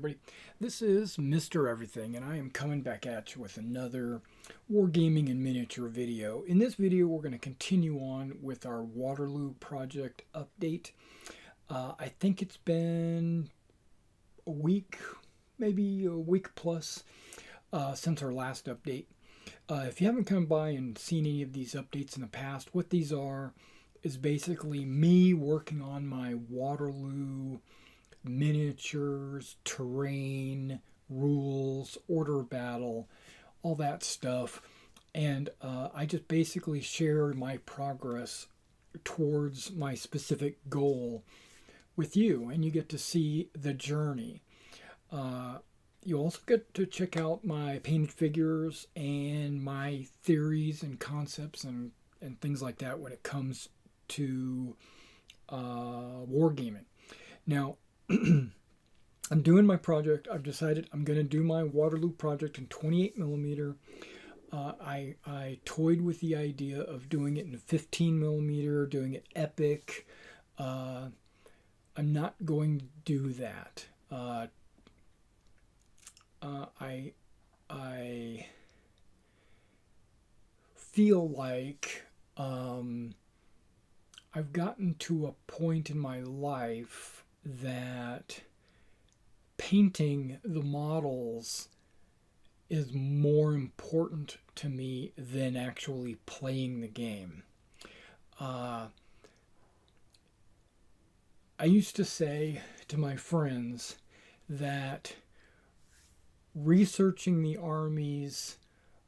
everybody. This is Mr. Everything, and I am coming back at you with another Wargaming and miniature video. In this video, we're going to continue on with our Waterloo project update. I think it's been a week, maybe a week plus, since our last update. If you haven't come by and seen any of these updates in the past, what these are is basically me working on my Waterloo miniatures, terrain, rules, order of battle, all that stuff. And I just basically share my progress towards my specific goal with you, and you get to see the journey. You also get to check out my painted figures and my theories and concepts and things like that when it comes to wargaming. Now, I'm doing my project. I've decided I'm going to do my Waterloo project in 28 millimeter. I toyed with the idea of doing it in 15 millimeter, doing it epic. I'm not going to do that. I feel like I've gotten to a point in my life that painting the models is more important to me than actually playing the game. I used to say to my friends that researching the armies,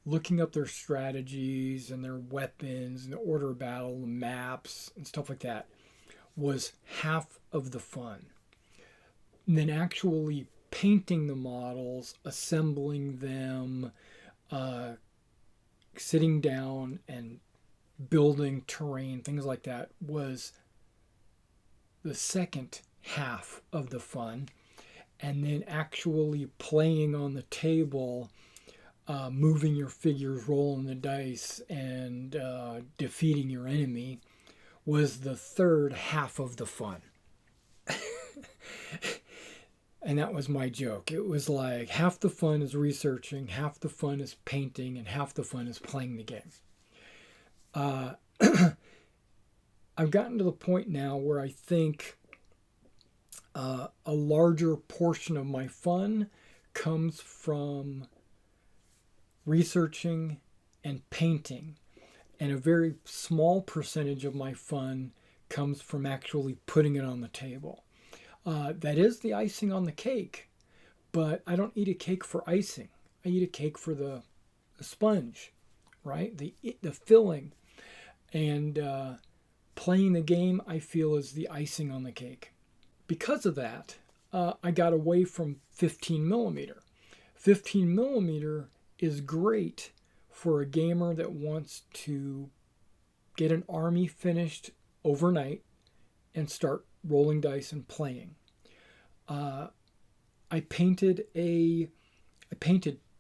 looking up their strategies and their weapons and the order of battle, the maps and stuff like that was half of the fun. And then actually painting the models, assembling them, sitting down and building terrain, things like that, was the second half of the fun. And then actually playing on the table, moving your figures, rolling the dice, and defeating your enemy was the third half of the fun. And that was my joke. It was like half the fun is researching, half the fun is painting, and half the fun is playing the game. I've gotten to the point now where I think a larger portion of my fun comes from researching and painting, and a very small percentage of my fun comes from actually putting it on the table. That is the icing on the cake, but I don't eat a cake for icing. I eat a cake for the sponge, right? The filling. And playing the game, I feel, is the icing on the cake. Because of that, I got away from 15 millimeter. 15 millimeter is great for a gamer that wants to get an army finished overnight and start rolling dice and playing. I painted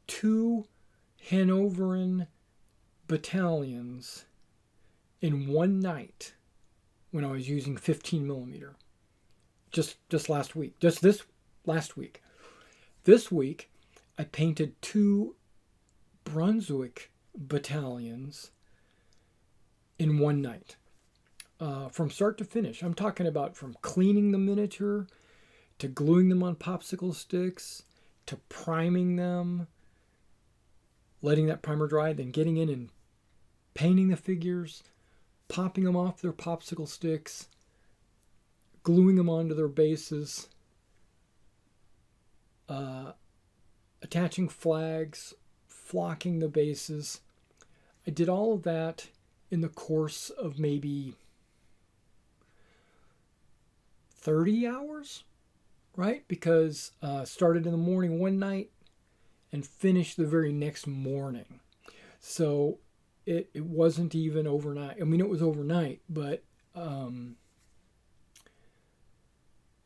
2 Hanoverian battalions in one night when I was using 15 millimeter. Just last week. Just this last week. This week, I painted 2 Brunswick battalions in one night. From start to finish. I'm talking about from cleaning the miniature to gluing them on popsicle sticks to priming them, letting that primer dry, then getting in and painting the figures, popping them off their popsicle sticks, gluing them onto their bases, attaching flags, flocking the bases. I did all of that in the course of maybe 30 hours, right? Because started in the morning one night and finished the very next morning. So it wasn't even overnight. I mean, it was overnight, but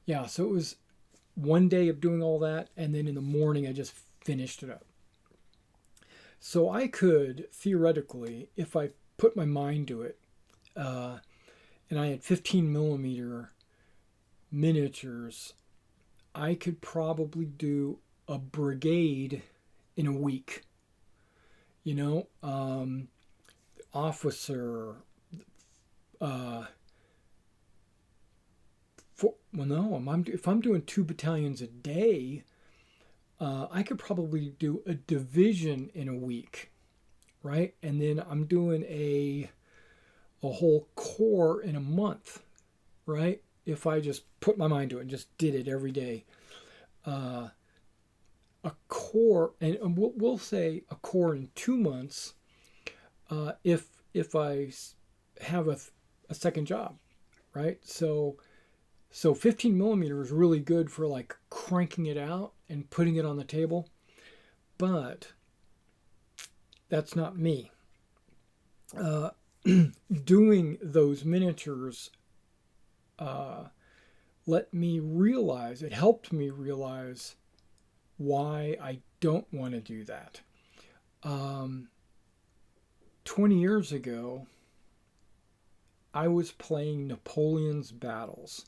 yeah, so it was one day of doing all that, and then in the morning I just finished it up. So I could, theoretically, if I put my mind to it, and I had 15 millimeter miniatures I could probably do a brigade in a week. You know, officer. Uh, well, no, if I'm doing 2 battalions a day, I could probably do a division in a week, right? And then I'm doing a whole corps in a month, right? If I just put my mind to it and just did it every day. A corps, and we'll say a corps in 2 months, if I have a second job, right? So 15 millimeter is really good for like cranking it out and putting it on the table, but that's not me. Doing those miniatures let me realize, it helped me realize why I don't want to do that. 20 years ago, I was playing Napoleon's battles,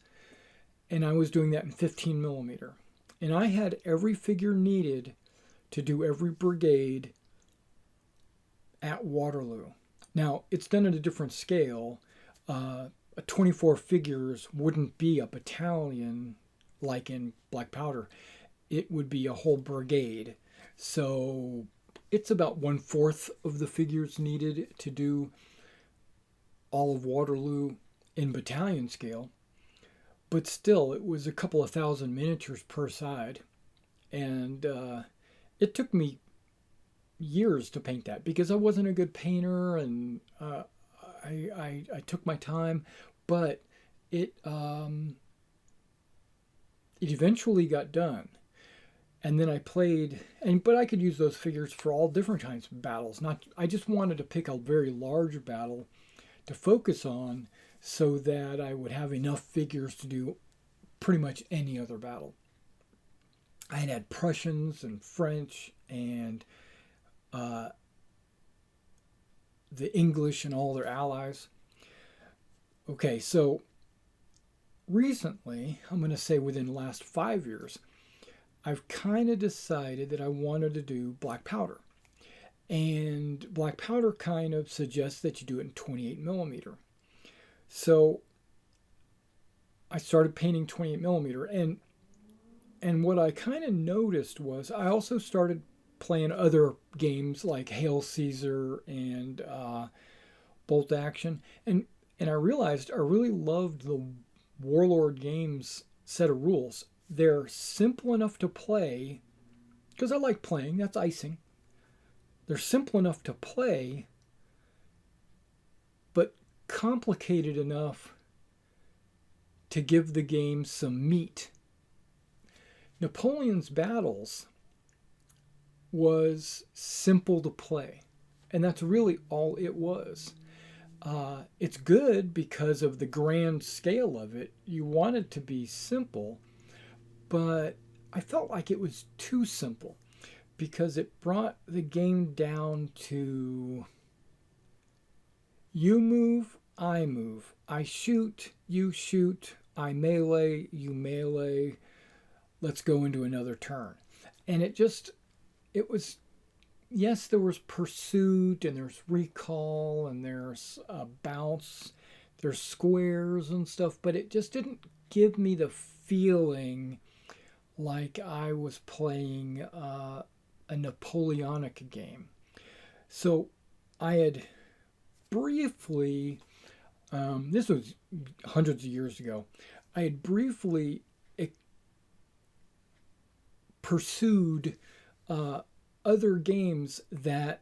and I was doing that in 15 millimeter. And I had every figure needed to do every brigade at Waterloo. Now, it's done at a different scale. 24 figures wouldn't be a battalion like in Black Powder. It would be a whole brigade. So it's about 1/4 of the figures needed to do all of Waterloo in battalion scale. But still, it was a couple of thousand miniatures per side. And it took me years to paint that because I wasn't a good painter, and I took my time, but it eventually got done. And then I played, but I could use those figures for all different kinds of battles. I just wanted to pick a very large battle to focus on so that I would have enough figures to do pretty much any other battle. I had Prussians and French and the English and all their allies. Okay, so recently, I'm going to say within the last 5 years, I've kind of decided that I wanted to do Black Powder. And Black Powder kind of suggests that you do it in 28 millimeter. So I started painting 28 millimeter, and what I kind of noticed was I also started playing other games like Hail Caesar and Bolt Action, and I realized I really loved the Warlord Games set of rules. They're simple enough to play, because I like playing, that's icing. They're simple enough to play, but complicated enough to give the game some meat. Napoleon's battles was simple to play, and that's really all it was. It's good because of the grand scale of it. You want it to be simple, but I felt like it was too simple because it brought the game down to you move, I move. I shoot, you shoot. I melee, you melee. Let's go into another turn. And it was, yes, there was pursuit and there's recall and there's bounce, there's squares and stuff, but it just didn't give me the feeling like I was playing a Napoleonic game. So I had briefly, this was hundreds of years ago, I had briefly pursued other games that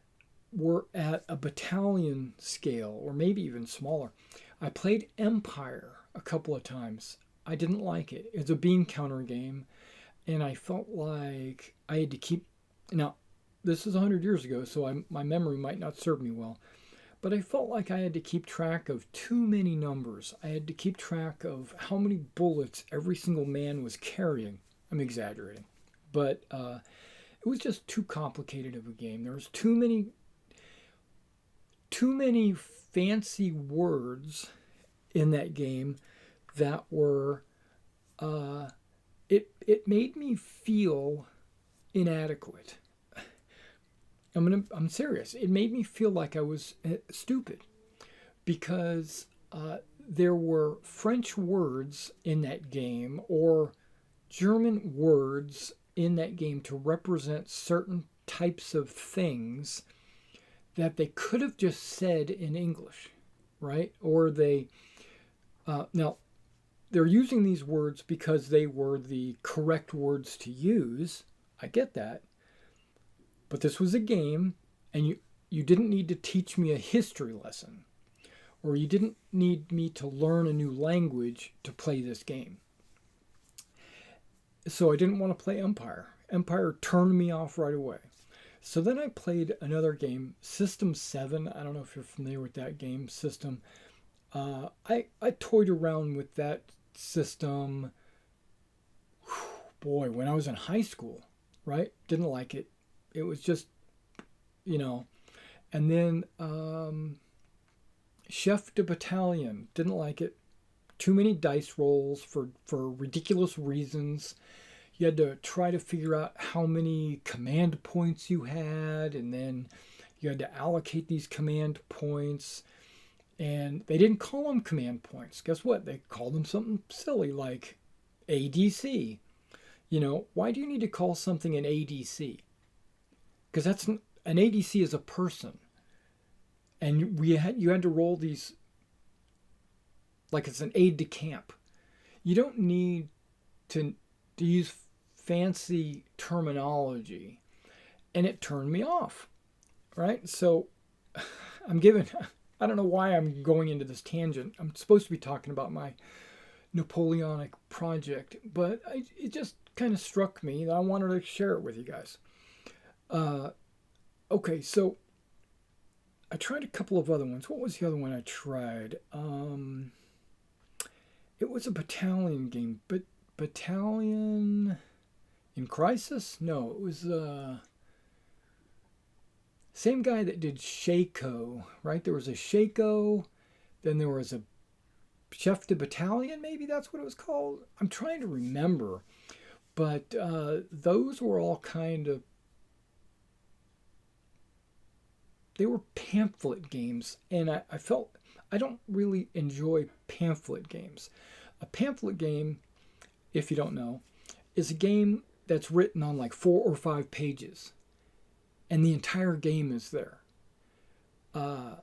were at a battalion scale or maybe even smaller. I played Empire a couple of times. I didn't like it. It's a bean counter game, and I felt like I had to keep. Now, this is 100 years ago, so my memory might not serve me well. But I felt like I had to keep track of too many numbers. I had to keep track of how many bullets every single man was carrying. I'm exaggerating. But it was just too complicated of a game. There was too many fancy words in that game that were it made me feel inadequate. I'm serious. It made me feel like I was stupid because there were French words in that game or German words in that game to represent certain types of things that they could have just said in English, right? Or now they're using these words because they were the correct words to use. I get that. But this was a game, and you didn't need to teach me a history lesson, or you didn't need me to learn a new language to play this game. So I didn't want to play Empire. Empire turned me off right away. So then I played another game, System 7. I don't know if you're familiar with that game system. I toyed around with that system, boy, when I was in high school, right? Didn't like it. It was just, and then Chef de Battalion, didn't like it. Too many dice rolls for ridiculous reasons. You had to try to figure out how many command points you had, and then you had to allocate these command points. And they didn't call them command points. Guess what? They called them something silly like ADC. Why do you need to call something an ADC? Because an ADC is a person. And you had to roll these like it's an aide de camp. You don't need to use fancy terminology. And it turned me off, right? So I don't know why I'm going into this tangent. I'm supposed to be talking about my Napoleonic project, but it just kind of struck me that I wanted to share it with you guys. Okay, so I tried a couple of other ones. What was the other one I tried? It was a battalion game, but Battalion in Crisis? No, it was same guy that did Shaco, right? There was a Shaco, then there was a Chef de Battalion, maybe that's what it was called. I'm trying to remember, but those were all kind of, they were pamphlet games, and I felt I don't really enjoy pamphlet games. A pamphlet game, if you don't know, is a game that's written on like 4 or 5 pages, and the entire game is there. No,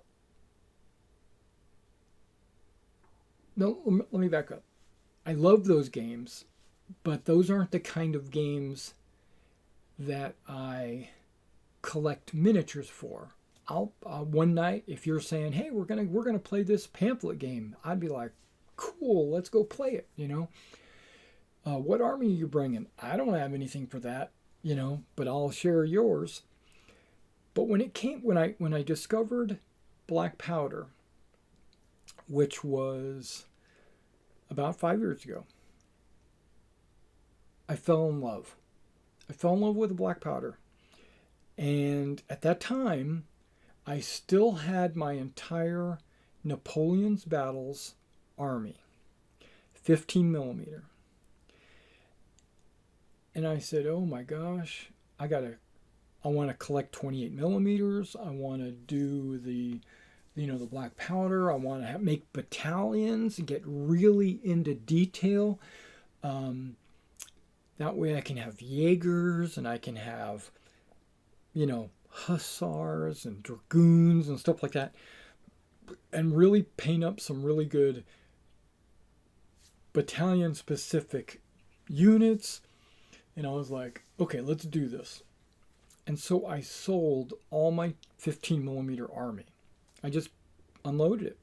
let me back up. I love those games, but those aren't the kind of games that I collect miniatures for. I'll one night, if you're saying, "Hey, we're gonna play this pamphlet game," I'd be like, "Cool, let's go play it." What army are you bringing? I don't have anything for that, but I'll share yours. But when I discovered Black Powder, which was about 5 years ago, I fell in love. I fell in love with the Black Powder. And at that time, I still had my entire Napoleon's Battles army, 15 millimeter. And I said, oh my gosh, I want to collect 28 millimeters. I want to do the Black Powder. I want to make battalions and get really into detail. That way I can have Jaegers and I can have, Hussars and Dragoons and stuff like that. And really paint up some really good battalion-specific units. And I was like, okay, let's do this. And so I sold all my 15 millimeter army. I just unloaded it.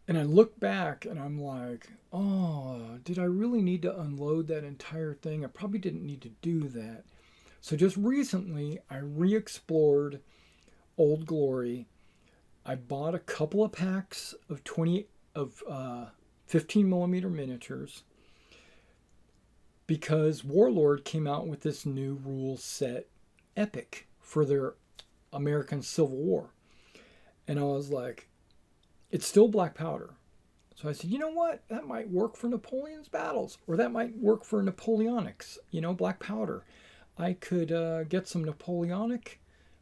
And I look back and I'm like, oh, did I really need to unload that entire thing? I probably didn't need to do that. So just recently, I re-explored Old Glory. I bought a couple of packs of 15 millimeter miniatures because Warlord came out with this new rule set epic for their American Civil War. And I was like, it's still Black Powder. So I said, you know what? That might work for Napoleon's battles, or that might work for Napoleonics, black powder. I could get some Napoleonic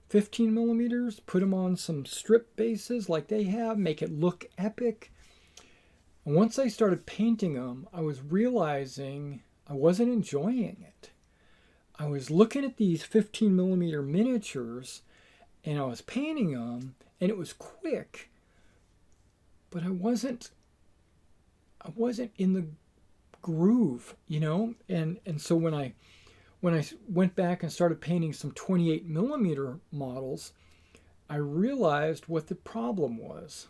15 millimeters, put them on some strip bases like they have, make it look epic. And once I started painting them, I was realizing I wasn't enjoying it. I was looking at these 15 millimeter miniatures and I was painting them and it was quick, but I wasn't in the groove, and so when I went back and started painting some 28 millimeter models, I realized what the problem was.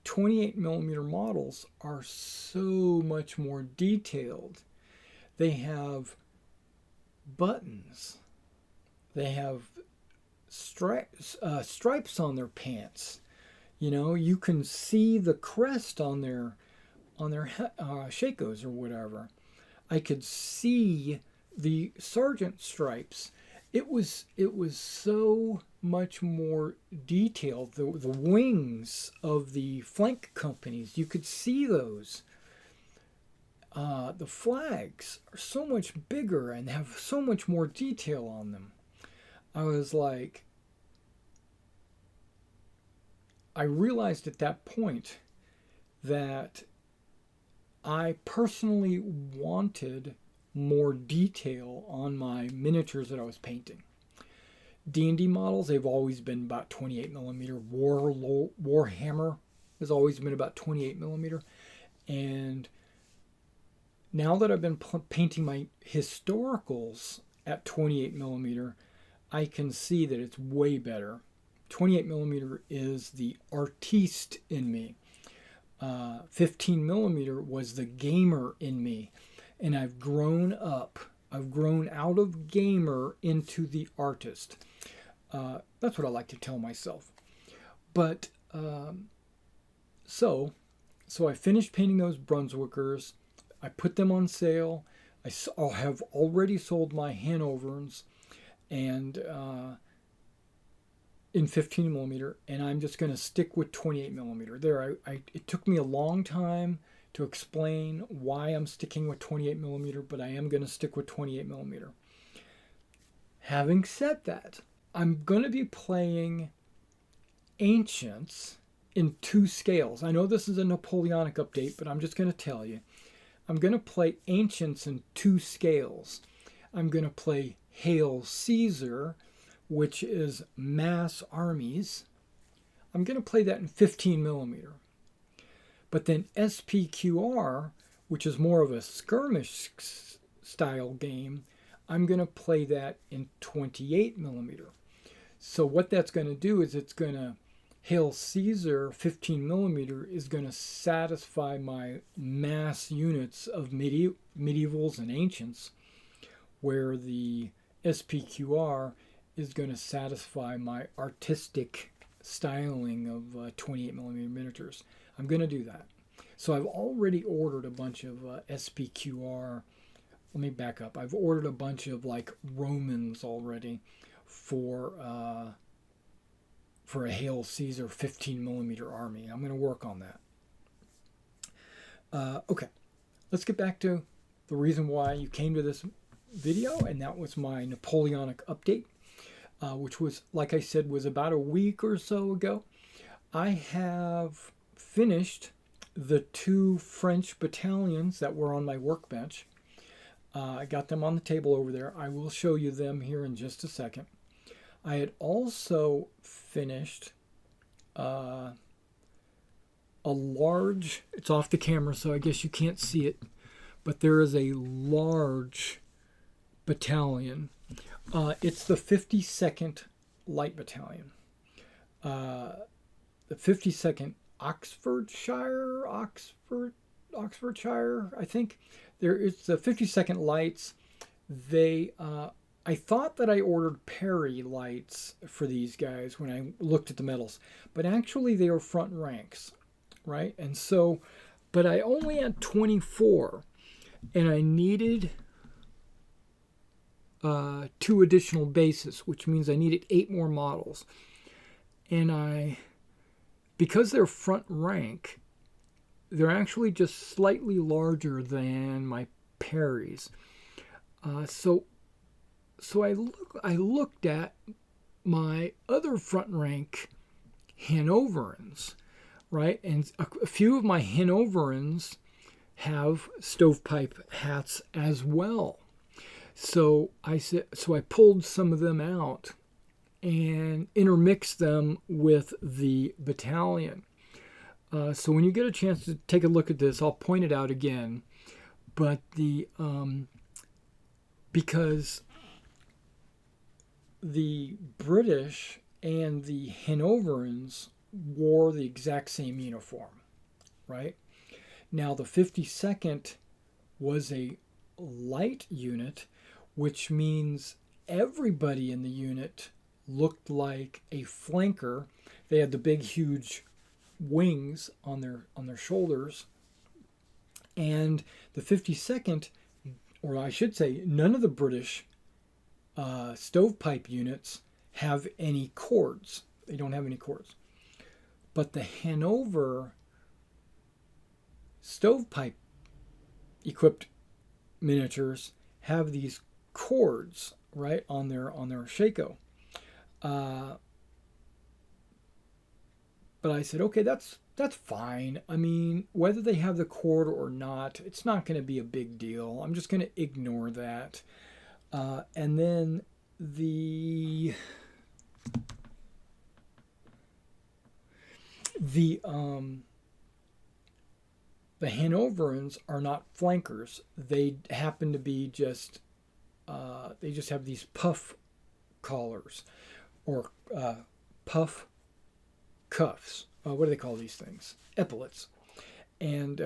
28 millimeter models are so much more detailed. They have buttons. They have stripes on their pants. You can see the crest on their shakos or whatever. I could see the sergeant stripes. It was so much more detailed. The wings of the flank companies, you could see those. The flags are so much bigger and have so much more detail on them. I was like, I realized at that point that I personally wanted more detail on my miniatures that I was painting. D&D models, they've always been about 28 millimeter. Warhammer has always been about 28 millimeter. And now that I've been painting my historicals at 28 millimeter, I can see that it's way better. 28 millimeter is the artiste in me. 15 millimeter was the gamer in me. And I've grown up. I've grown out of gamer into the artist. That's what I like to tell myself. But so I finished painting those Brunswickers. I put them on sale. I have already sold my Hanovers and in 15 millimeter, and I'm just going to stick with 28 millimeter. It took me a long time to explain why I'm sticking with 28 millimeter, but I am going to stick with 28 millimeter. Having said that, I'm going to be playing Ancients in 2 scales. I know this is a Napoleonic update, but I'm just going to tell you. I'm going to play Ancients in 2 scales. I'm going to play Hail Caesar, which is mass armies. I'm going to play that in 15 millimeter. But then SPQR, which is more of a skirmish style game, I'm going to play that in 28 millimeter. So what that's going to do is it's going to, Hail Caesar 15 millimeter is going to satisfy my mass units of medievals and ancients, where the SPQR is going to satisfy my artistic styling of 28 millimeter miniatures. I'm going to do that. So I've already ordered a bunch of SPQR. Let me back up. I've ordered a bunch of like Romans already for a Hail Caesar 15 millimeter army. I'm going to work on that. Okay, let's get back to the reason why you came to this video, and that was my Napoleonic update, which was, like I said, was about a week or so ago. I have finished the 2 French battalions that were on my workbench. I got them on the table over there. I will show you them here in just a second. I had also finished a large, it's off the camera so I guess you can't see it, but there is a large battalion. It's the 52nd Light Battalion. The 52nd Oxfordshire, I think. It's the 52nd Lights. They, I thought that I ordered Perry lights for these guys when I looked at the medals, but actually they were front ranks, right? And so, but I only had 24, and I needed 2 additional bases, which means I needed 8 more models. And I because they're front rank, they're actually just slightly larger than my Perrys. So I looked at my other front rank Hanoverans, right? And a few of my Hanoverans have stovepipe hats as well. So I pulled some of them out and intermixed them with the battalion. So when you get a chance to take a look at this, I'll point it out again. But because the British and the Hanoverans wore the exact same uniform, right? Now the 52nd was a light unit, which means everybody in the unit looked like a flanker. They had the big, huge wings on their shoulders, and the 52nd, or I should say, none of the British stovepipe units have any cords. They don't have any cords, but the Hanover stovepipe equipped miniatures have these cords right on their shako. But I said, okay, that's fine. I mean, whether they have the cord or not, it's not going to be a big deal. I'm just going to ignore that. And then the Hanoverans are not flankers. They happen to be just they just have these puff collars or puff cuffs. What do they call these things? Epaulets. And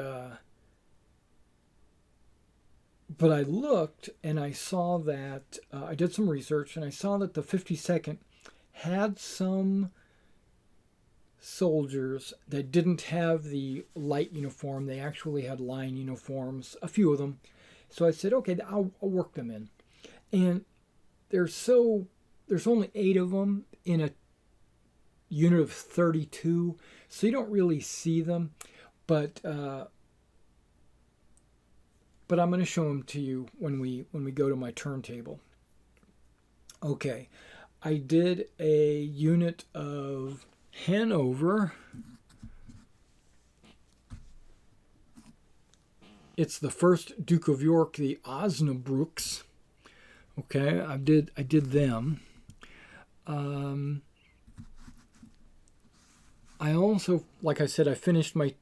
but I looked and I saw that I did some research and I saw that the 52nd had some soldiers that didn't have the light uniform. They actually had line uniforms, a few of them. So I said, okay, I'll work them in. And there's only 8 of them in a unit of 32, so you don't really see them. But I'm going to show them to you when we go to my turntable. Okay, I did a unit of Hanover. It's the first Duke of York, the Osnabrücks. Okay, I did them. I also, like I said, I finished my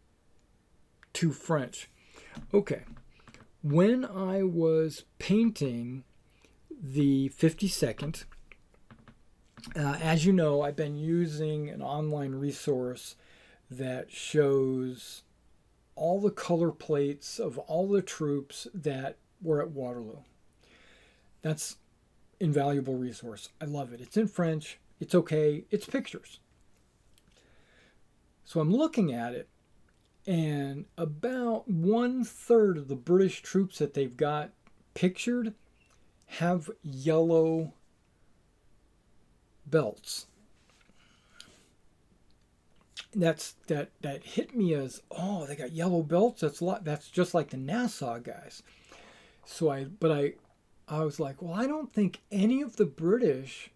2 French. Okay, when I was painting the 52nd, as you know, I've been using an online resource that shows all the color plates of all the troops that were at Waterloo. That's invaluable resource. I love it. It's in French. It's okay. It's pictures. So I'm looking at it, and about 1/3 of the British troops that they've got pictured have yellow belts. That hit me as, oh, they got yellow belts. That's just like the Nassau guys. So I was like, well, I don't think any of the British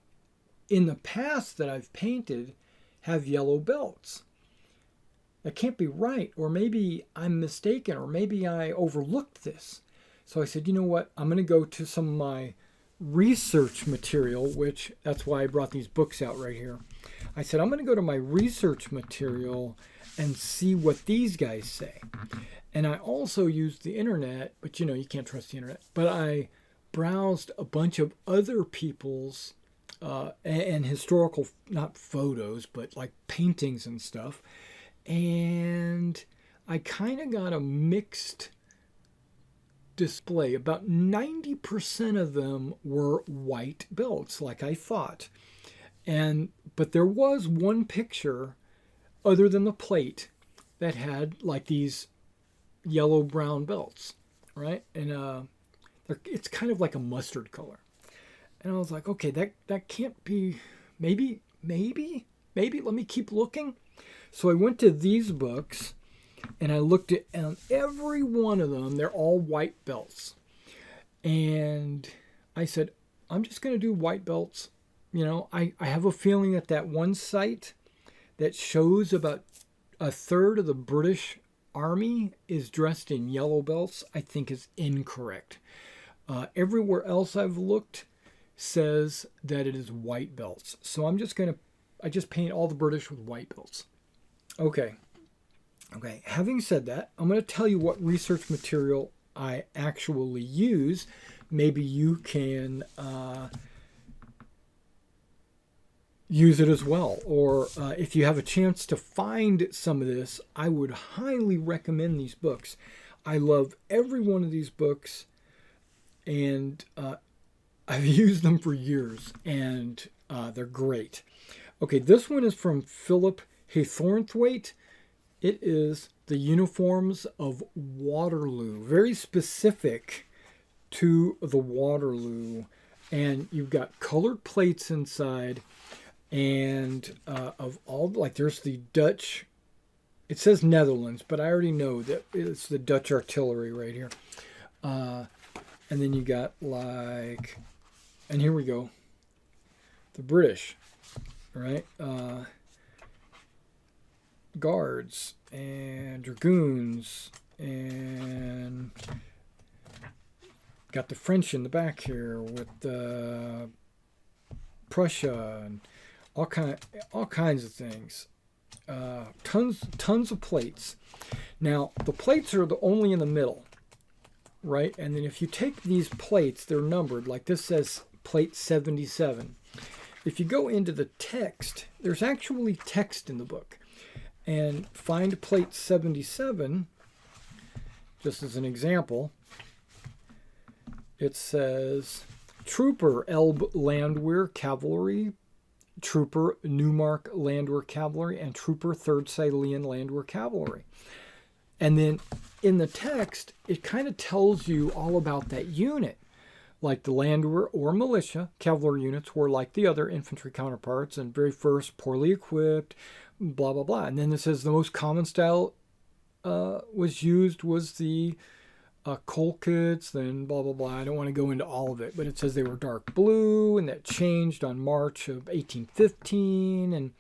in the past that I've painted have yellow belts. That can't be right, or maybe I'm mistaken, or maybe I overlooked this. So I said, you know what? I'm going to go to some of my research material, which that's why I brought these books out right here. I said, I'm going to go to my research material and see what these guys say. And I also used the internet, but you can't trust the internet. But I browsed a bunch of other people's and historical, not photos, but like paintings and stuff. And I kind of got a mixed display. About 90% of them were white belts, like I thought. But there was one picture, other than the plate, that had like these yellow-brown belts, right? And it's kind of like a mustard color. And I was like, okay, that can't be. Maybe. Let me keep looking. So I went to these books and I looked at every one of them. They're all white belts. And I said, I'm just going to do white belts. You know, I have a feeling that that one site that shows about a third of the British Army is dressed in yellow belts, I think is incorrect. Everywhere else I've looked says that it is white belts. So I just paint all the British with white belts. Okay. Having said that, I'm going to tell you what research material I actually use. Maybe you can use it as well. Or if you have a chance to find some of this, I would highly recommend these books. I love every one of these books, and I've used them for years, and they're great. Okay, this one is from Philip Haythornthwaite. It is the uniforms of Waterloo. Very specific to the Waterloo. And you've got colored plates inside. And of all, like there's the Dutch, it says Netherlands, but I already know that it's the Dutch artillery right here. And then you got like, and here we go, the British, right? Guards and dragoons, and got the French in the back here with Prussia and all kinds of things. Tons of plates. Now the plates are only in the middle, right? And then if you take these plates, they're numbered. Like this says plate 77. If you go into the text, there's actually text in the book. And find plate 77, just as an example, it says Trooper Elbe Landwehr Cavalry, Trooper Neumark Landwehr Cavalry, and Trooper 3rd Silezian Landwehr Cavalry. And then in the text, it kind of tells you all about that unit. Like the Landwehr or militia cavalry units were like the other infantry counterparts, and very first, poorly equipped, blah, blah, blah. And then it says the most common style was used was the Colkits, then blah, blah, blah. I don't want to go into all of it, but it says they were dark blue, and that changed on March of 1815, and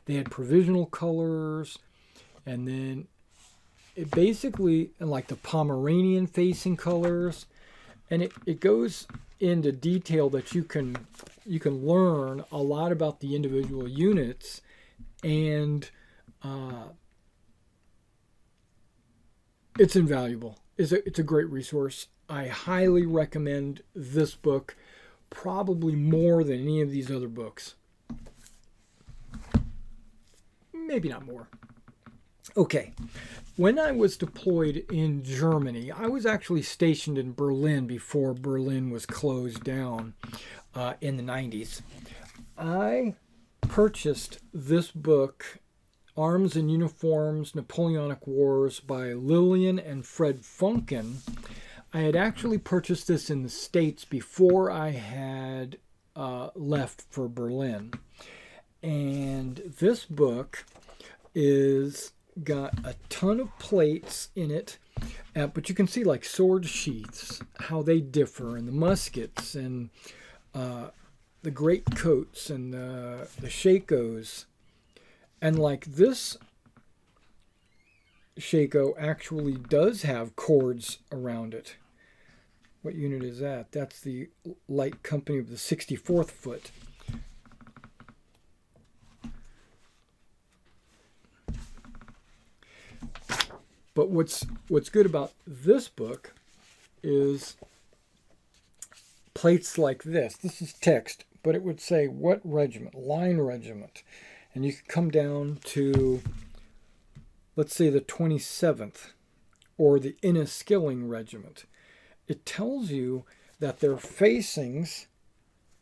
they had provisional colors, and then it basically, and like the Pomeranian facing colors, and it goes into detail that you can learn a lot about the individual units, and it's invaluable. It's a great resource. I highly recommend this book, probably more than any of these other books. Maybe not more. Okay. When I was deployed in Germany, I was actually stationed in Berlin before Berlin was closed down in the 90s. I purchased this book, Arms and Uniforms, Napoleonic Wars by Lillian and Fred Funken. I had actually purchased this in the States before I had left for Berlin. And this book is got a ton of plates in it, but you can see like sword sheaths, how they differ, and the muskets, and the great coats, and the shakos. And like this shako actually does have cords around it. What unit is that? That's the light company of the 64th Foot. But what's good about this book is plates like this. This is text, but it would say what regiment, line regiment. And you could come down to, let's say, the 27th or the Inniskilling Regiment. It tells you that their facings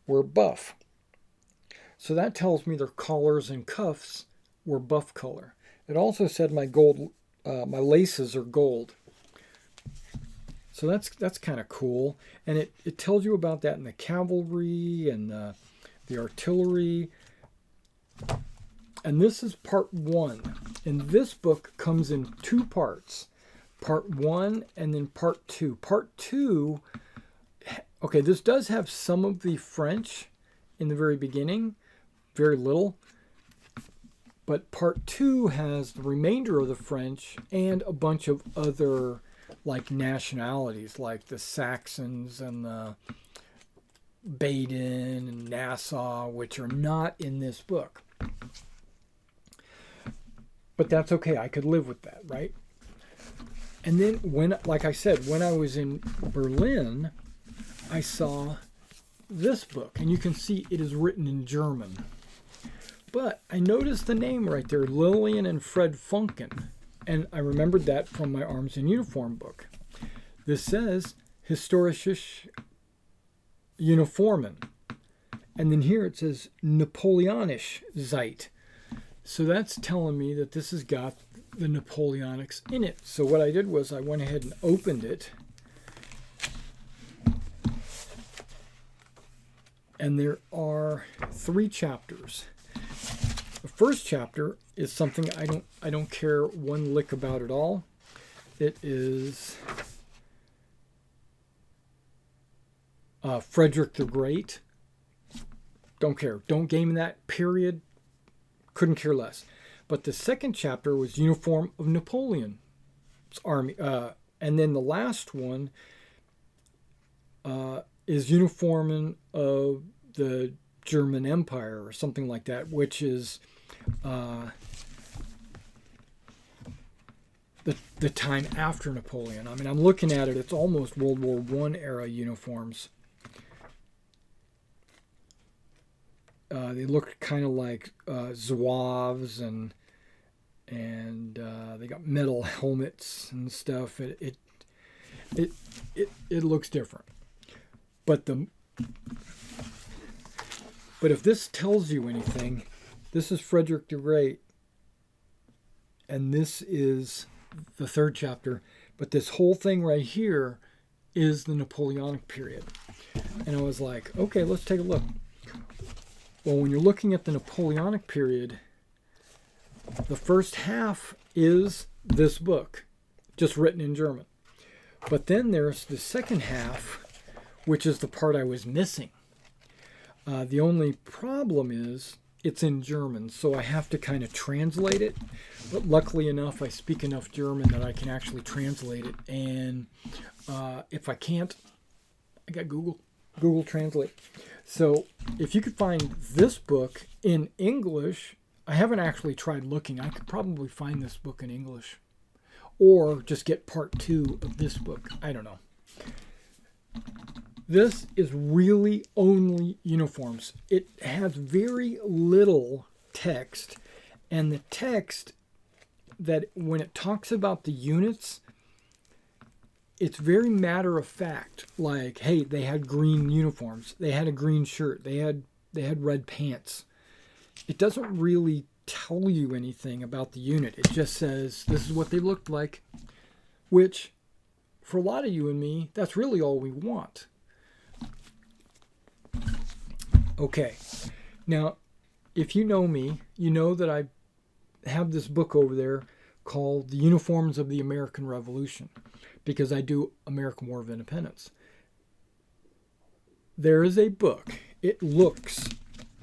were buff. So that tells me their collars and cuffs were buff color. It also said my laces are gold. So that's kind of cool. And it tells you about that in the cavalry and the artillery. And this is part 1. And this book comes in two parts. Part 1 and then Part 2. Part 2, okay, this does have some of the French in the very beginning, very little. But Part 2 has the remainder of the French and a bunch of other like nationalities, like the Saxons and the Baden and Nassau, which are not in this book. But that's okay. I could live with that, right? And then when, like I said, when I was in Berlin, I saw this book, and you can see it is written in German. But I noticed the name right there, Lillian and Fred Funken, and I remembered that from my Arms and Uniform book. This says Historische Uniformen, and then here it says Napoleonisch Zeit. So that's telling me that this has got the Napoleonics in it. So what I did was I went ahead and opened it, and there are 3 chapters. The first chapter is something I don't care one lick about at all. It is Frederick the Great. Don't care. Don't game that period. Couldn't care less. But the second chapter was Uniform of Napoleon's army. And then the last one is Uniformen of the German Empire or something like that, which is the time after Napoleon. I mean, I'm looking at it. It's almost World War I era uniforms. They look kind of like Zouaves, and they got metal helmets and stuff. It looks different. But if this tells you anything, this is Frederick the Great, and this is the third chapter. But this whole thing right here is the Napoleonic period. And I was like, okay, let's take a look. Well, when you're looking at the Napoleonic period, the first half is this book, just written in German. But then there's the second half, which is the part I was missing. The only problem is it's in German, so I have to kind of translate it. But luckily enough, I speak enough German that I can actually translate it. And if I can't, I got Google Translate. So if you could find this book in English, I haven't actually tried looking. I could probably find this book in English. Or just get part 2 of this book. I don't know. This is really only uniforms. It has very little text. And the text, that when it talks about the units, it's very matter of fact. Like, hey, they had green uniforms. They had a green shirt. They had red pants. It doesn't really tell you anything about the unit. It just says this is what they looked like, which for a lot of you and me, that's really all we want. Okay, now if you know me, you know that I have this book over there called The Uniforms of the American Revolution, because I do American War of Independence. There is a book. It looks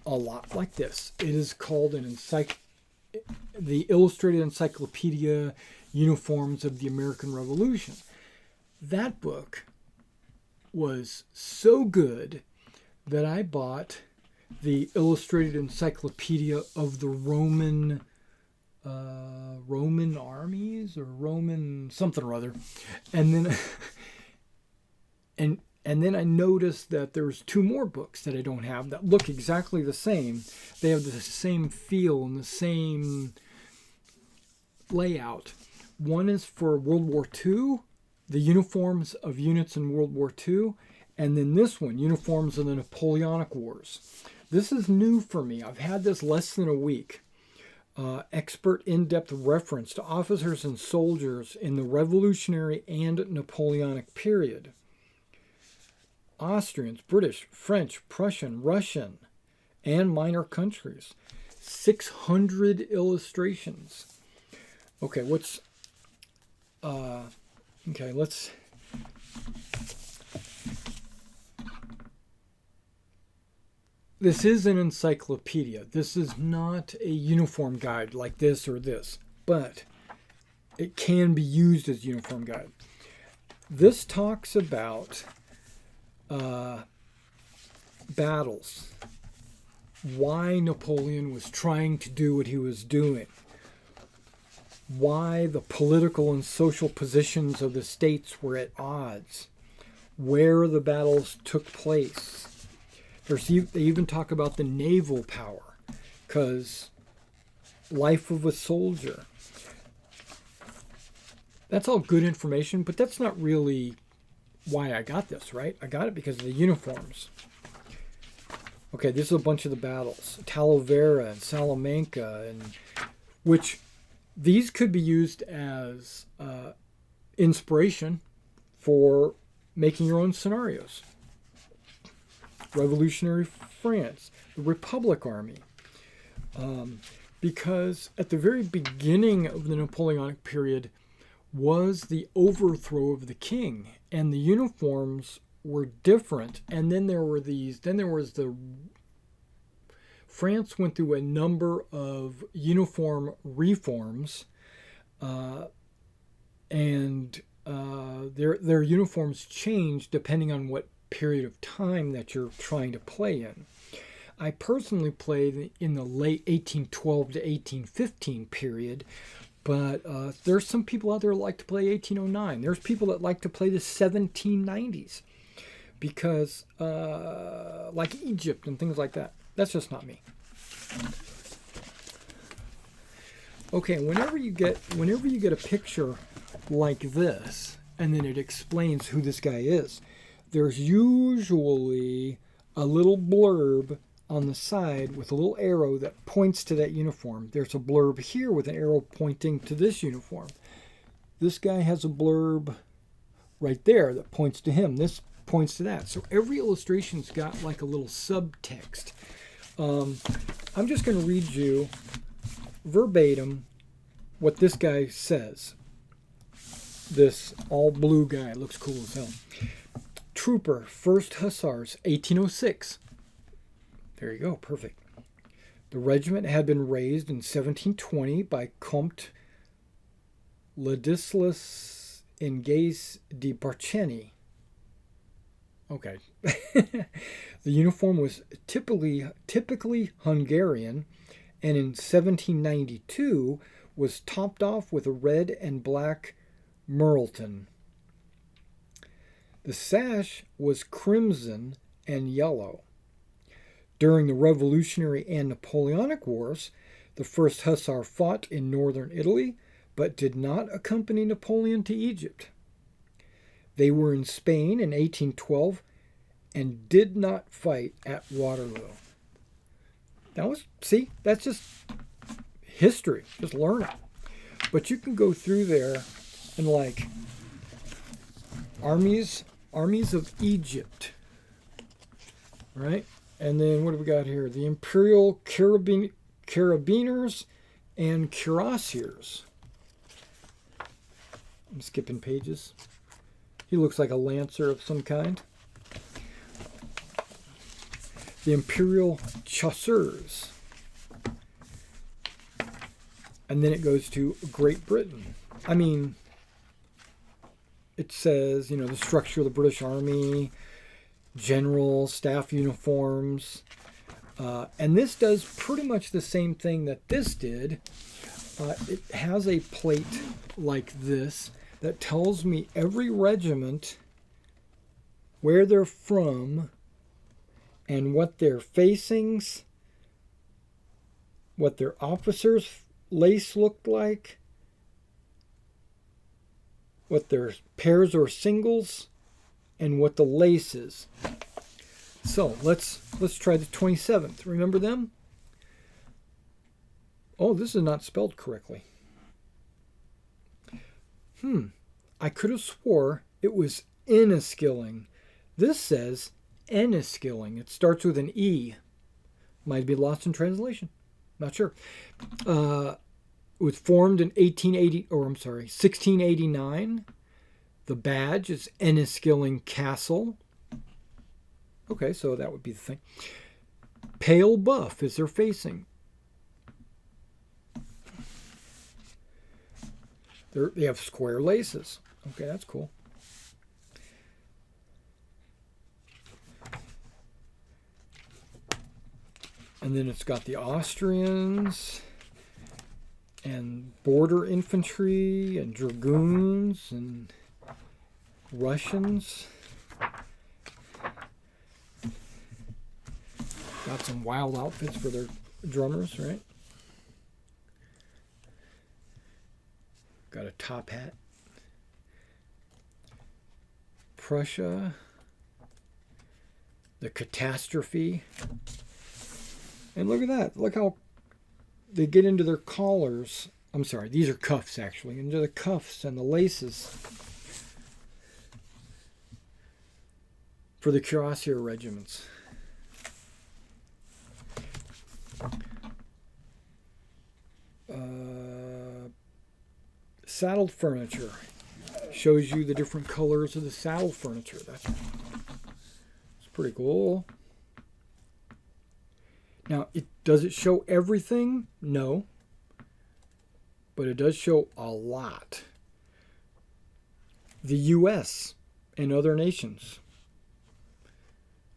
a lot like this. It is called the Illustrated Encyclopedia Uniforms of the American Revolution. That book was so good that I bought the Illustrated Encyclopedia of the Roman armies, or Roman something or other, and then and then I noticed that there's 2 more books that I don't have that look exactly the same. They have the same feel and the same layout. One is for World War II, the uniforms of units in World War II, and then this one, Uniforms of the Napoleonic Wars. This is new for me. I've had this less than a week. Expert in-depth reference to officers and soldiers in the Revolutionary and Napoleonic period. Austrians, British, French, Prussian, Russian, and minor countries. 600 illustrations. Okay, okay, let's... This is an encyclopedia. This is not a uniform guide like this or this, but it can be used as a uniform guide. This talks about battles, why Napoleon was trying to do what he was doing, why the political and social positions of the states were at odds, where the battles took place. They even talk about the naval power, because life of a soldier. That's all good information, but that's not really why I got this, right? I got it because of the uniforms. Okay, this is a bunch of the battles. Talavera and Salamanca, and which these could be used as inspiration for making your own scenarios. Revolutionary France, the Republic Army. Because at the very beginning of the Napoleonic period was the overthrow of the king, and the uniforms were different. And then France went through a number of uniform reforms, and their uniforms changed depending on what period of time that you're trying to play in. I personally played in the late 1812 to 1815 period, but there's some people out there that like to play 1809. There's people that like to play the 1790s because like Egypt and things like that. That's just not me. Okay, whenever you get a picture like this, and then it explains who this guy is, there's usually a little blurb on the side with a little arrow that points to that uniform. There's a blurb here with an arrow pointing to this uniform. This guy has a blurb right there that points to him. This points to that. So every illustration's got like a little subtext. I'm just going to read you verbatim what this guy says. This all blue guy looks cool as hell. Trooper, 1st Hussars, 1806. There you go, perfect. The regiment had been raised in 1720 by Comte Ladislas Ingais de Barcheni. Okay. The uniform was typically Hungarian, and in 1792 was topped off with a red and black Merleton. The sash was crimson and yellow. During the Revolutionary and Napoleonic Wars, the 1st Hussar fought in northern Italy, but did not accompany Napoleon to Egypt. They were in Spain in 1812 and did not fight at Waterloo. That's just history. Just learn it. But you can go through there and like armies of Egypt, right? And then what do we got here? The Imperial Carabiners and Cuirassiers. I'm skipping pages. He looks like a lancer of some kind. The Imperial Chasseurs. And then it goes to Great Britain. I mean, it says, the structure of the British Army, general, staff uniforms. And this does pretty much the same thing that this did. It has a plate like this that tells me every regiment, where they're from, and what their facings, what their officers' lace looked like, what their pairs or singles, and what the lace is. So let's try the 27th. Remember them? Oh, this is not spelled correctly. I could have swore it was Enniskilling. This says Enniskilling. It starts with an E. Might be lost in translation. Not sure. was formed in 1689. The badge is Enniskillen Castle. Okay, so that would be the thing. Pale buff is their facing. They have square laces. Okay, that's cool. And then it's got the Austrians and border infantry and dragoons and Russians. Got some wild outfits for their drummers, right? Got a top hat. Prussia. The catastrophe. And look at that. Look how they get into their collars. I'm sorry, these are cuffs actually. Into the cuffs and the laces for the cuirassier regiments. Saddled furniture. Shows you the different colors of the saddle furniture. That's pretty cool. Now, does it show everything? No. But it does show a lot. The U.S. and other nations.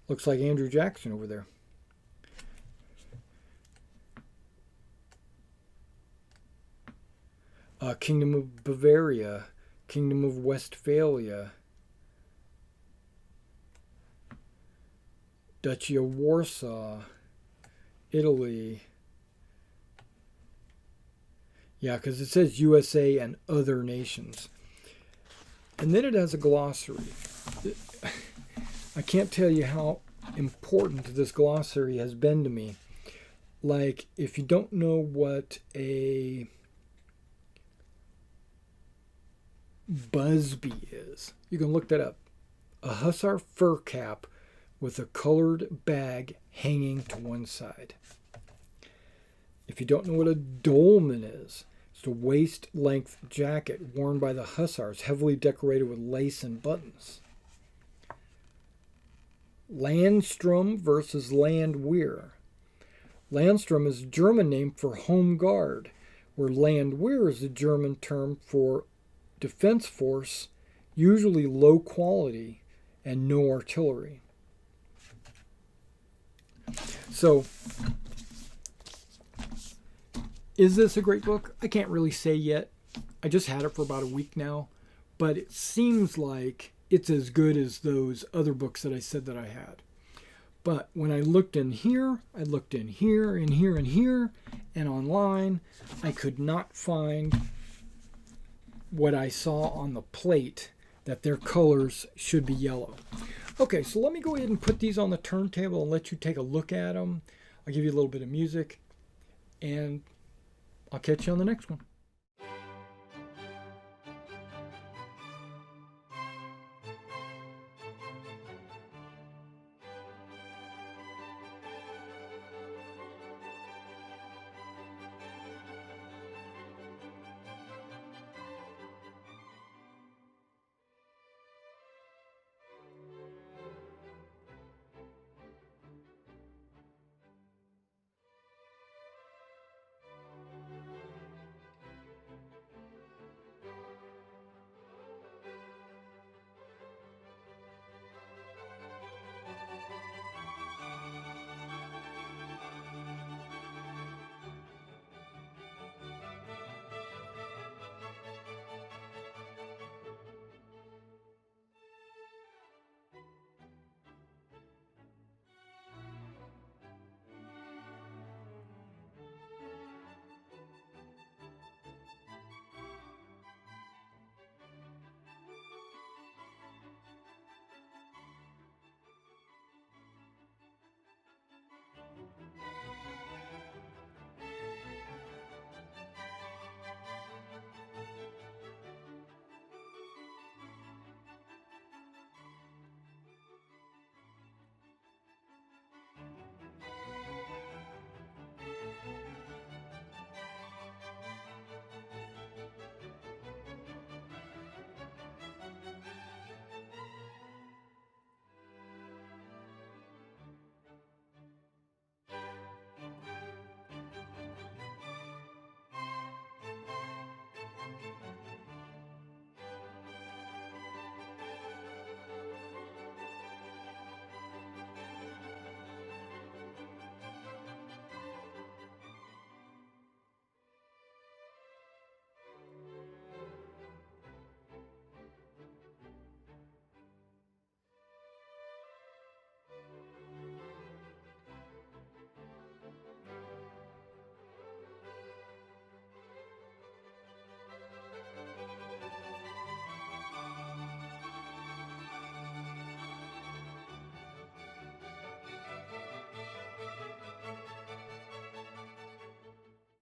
Looks like Andrew Jackson over there. Kingdom of Bavaria. Kingdom of Westphalia. Duchy of Warsaw. Italy. Yeah, because it says USA and other nations. And then it has a glossary. I can't tell you how important this glossary has been to me. Like, if you don't know what a Busby is, you can look that up. A hussar fur cap with a colored bag hanging to one side. If you don't know what a dolman is, it's a waist-length jacket worn by the hussars, heavily decorated with lace and buttons. Landstrom versus Landwehr. Landstrom is a German name for home guard, where Landwehr is a German term for defense force, usually low quality and no artillery. So, is this a great book? I can't really say yet. I just had it for about a week now, but it seems like it's as good as those other books that I said that I had. But when I looked in here, I looked in here, and here, and here, and online, I could not find what I saw on the plate, that their colors should be yellow. Okay, so let me go ahead and put these on the turntable and let you take a look at them. I'll give you a little bit of music, and I'll catch you on the next one.